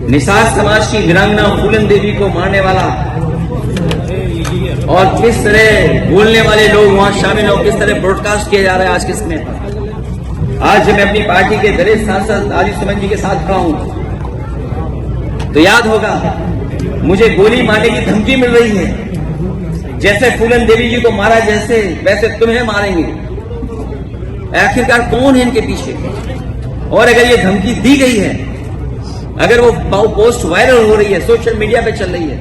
निषाद समाज की वीरांगना फूलन देवी को मारने वाला और किस तरह बोलने वाले लोग वहां शामिल हो, किस तरह ब्रॉडकास्ट किया जा रहा है आज के समय पर। आज जब मैं अपनी पार्टी के दलित सांसद आदित्य सुमन जी के साथ खड़ा हूं तो याद होगा मुझे गोली मारने की धमकी मिल रही है। जैसे फूलन देवी जी को मारा जैसे वैसे तुम्हें मारेंगे। आखिरकार कौन है इनके पीछे? और अगर ये धमकी दी गई है, अगर वो पोस्ट वायरल हो रही है, सोशल मीडिया पे चल रही है,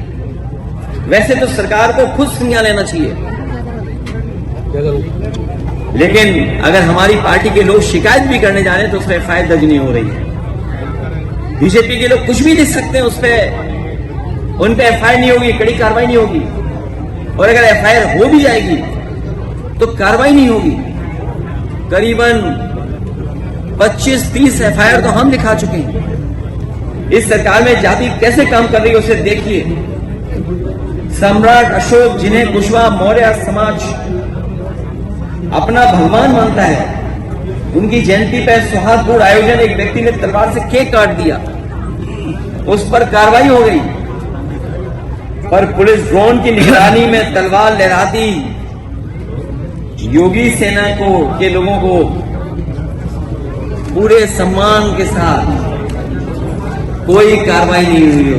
वैसे तो सरकार को खुद संज्ञान लेना चाहिए। लेकिन अगर हमारी पार्टी के लोग शिकायत भी करने जा रहे हैं तो उस पर एफआईआर दर्ज नहीं हो रही है। बीजेपी के लोग कुछ भी लिख सकते हैं, उस पर उन पे एफआईआर नहीं होगी, कड़ी कार्रवाई नहीं होगी। और अगर एफआईआर हो भी जाएगी तो कार्रवाई नहीं होगी। करीबन 25-30 एफआईआर तो हम लिखा चुके हैं। इस सरकार में जाति कैसे काम कर रही है उसे देखिए। सम्राट अशोक, जिन्हें कुशवाहा मौर्य समाज अपना भगवान मानता है, उनकी जयंती पर सौहार्दपूर्ण आयोजन एक व्यक्ति ने तलवार से केक काट दिया, उस पर कार्रवाई हो गई। पर पुलिस ड्रोन की निगरानी में तलवार लहराती योगी सेना के लोगों को पूरे सम्मान के साथ कोई कार्रवाई नहीं हुई हो।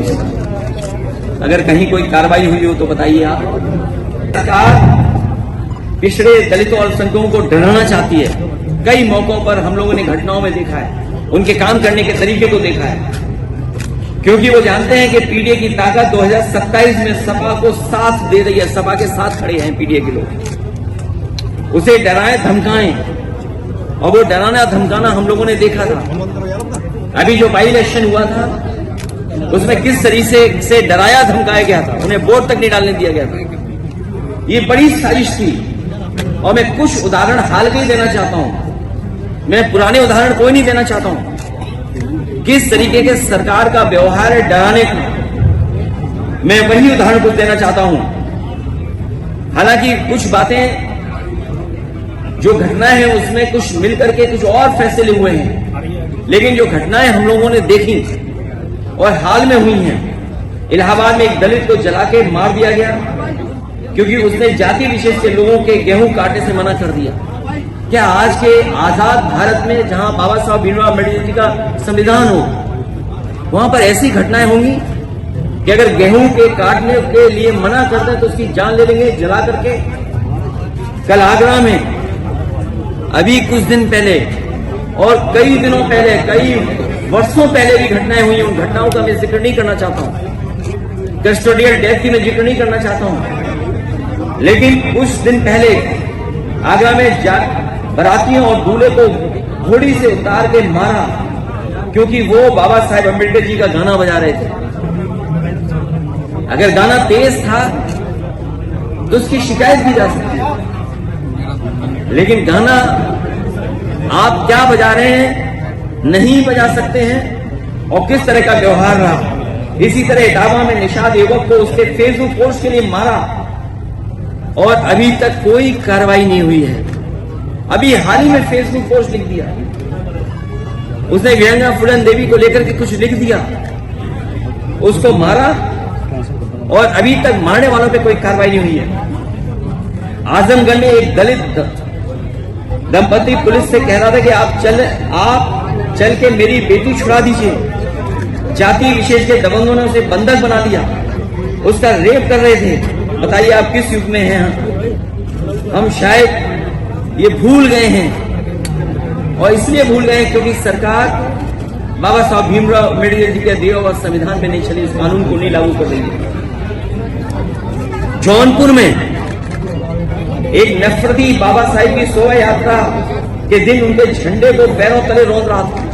अगर कहीं कोई कार्रवाई हुई हो तो बताइए आप। सरकार पिछड़े दलितों और अल्पसंख्यकों को डराना चाहती है। कई मौकों पर हम लोगों ने घटनाओं में देखा है, उनके काम करने के तरीके को देखा है, क्योंकि वो जानते हैं कि पीडीए की ताकत 2027 में सपा को साथ दे रही है। सपा के साथ खड़े हैं पीडीए के लोग। उसे डराएं धमकाएं, और वो डराना धमकाना हम लोगों ने देखा था। अभी जो बाई इलेक्शन हुआ था उसमें किस तरीके से डराया धमकाया गया था, उन्हें वोट तक नहीं डालने दिया गया था। ये बड़ी साजिश थी। और मैं कुछ उदाहरण हाल के ही देना चाहता हूं, मैं पुराने उदाहरण कोई नहीं देना चाहता हूं। किस तरीके के सरकार का व्यवहार है डराने का, मैं वही उदाहरण कुछ देना चाहता हूं। हालांकि कुछ बातें जो घटनाएं हैं उसमें कुछ मिलकर के कुछ और फैसले हुए हैं, लेकिन जो घटनाएं हम लोगों ने देखी और हाल में हुई हैं, इलाहाबाद में एक दलित को जला के मार दिया गया क्योंकि उसने जाति विशेष के लोगों के गेहूं काटने से मना कर दिया। क्या आज के आजाद भारत में जहां बाबा साहब भीमराव अम्बेडकर जी का संविधान हो, वहां पर ऐसी घटनाएं होंगी कि अगर गेहूं के काटने के लिए मना करते हैं तो उसकी जान ले लेंगे जला करके? कल आगरा में अभी कुछ दिन पहले और कई दिनों पहले, कई वर्षों पहले भी घटनाएं हुई। उन घटनाओं का मैं जिक्र नहीं करना चाहता हूं, कस्टोडियल डेथ की मैं जिक्र नहीं करना चाहता हूं। लेकिन कुछ दिन पहले आगरा में बारातियों और दूल्हे को घोड़ी से उतार के मारा क्योंकि वो बाबा साहेब अम्बेडकर जी का गाना बजा रहे थे। अगर गाना तेज था तो उसकी शिकायत की जा सकती है, लेकिन गाना आप क्या बजा रहे हैं नहीं बजा सकते हैं। और किस तरह का व्यवहार रहा। इसी तरह इटावा में निषाद युवक को उसके फेसबुक पोस्ट के लिए मारा और अभी तक कोई कार्रवाई नहीं हुई है। अभी हाल ही में फेसबुक पोस्ट लिख दिया, उसने वीरांगना फूलन देवी को लेकर के कुछ लिख दिया, उसको मारा और अभी तक मारने वालों पे कोई कार्रवाई नहीं हुई है। आजमगढ़ में एक दलित दंपति पुलिस से कह रहा था कि आप चल के मेरी बेटी छुड़ा दीजिए। जाति विशेष के दबंगों ने उसे बंधक बना दिया, उसका रेप कर रहे थे। बताइए आप किस युग में हैं? हम शायद ये भूल गए हैं, और इसलिए भूल गए क्योंकि सरकार बाबा साहब भीमराव अम्बेडकर जी के दिए हुए संविधान पे नहीं चली, इस कानून को नहीं लागू कर रही है। जौनपुर में एक नफरती बाबा साहेब की शोभा यात्रा के दिन उनके झंडे को पैरों तले रोंद रहा था।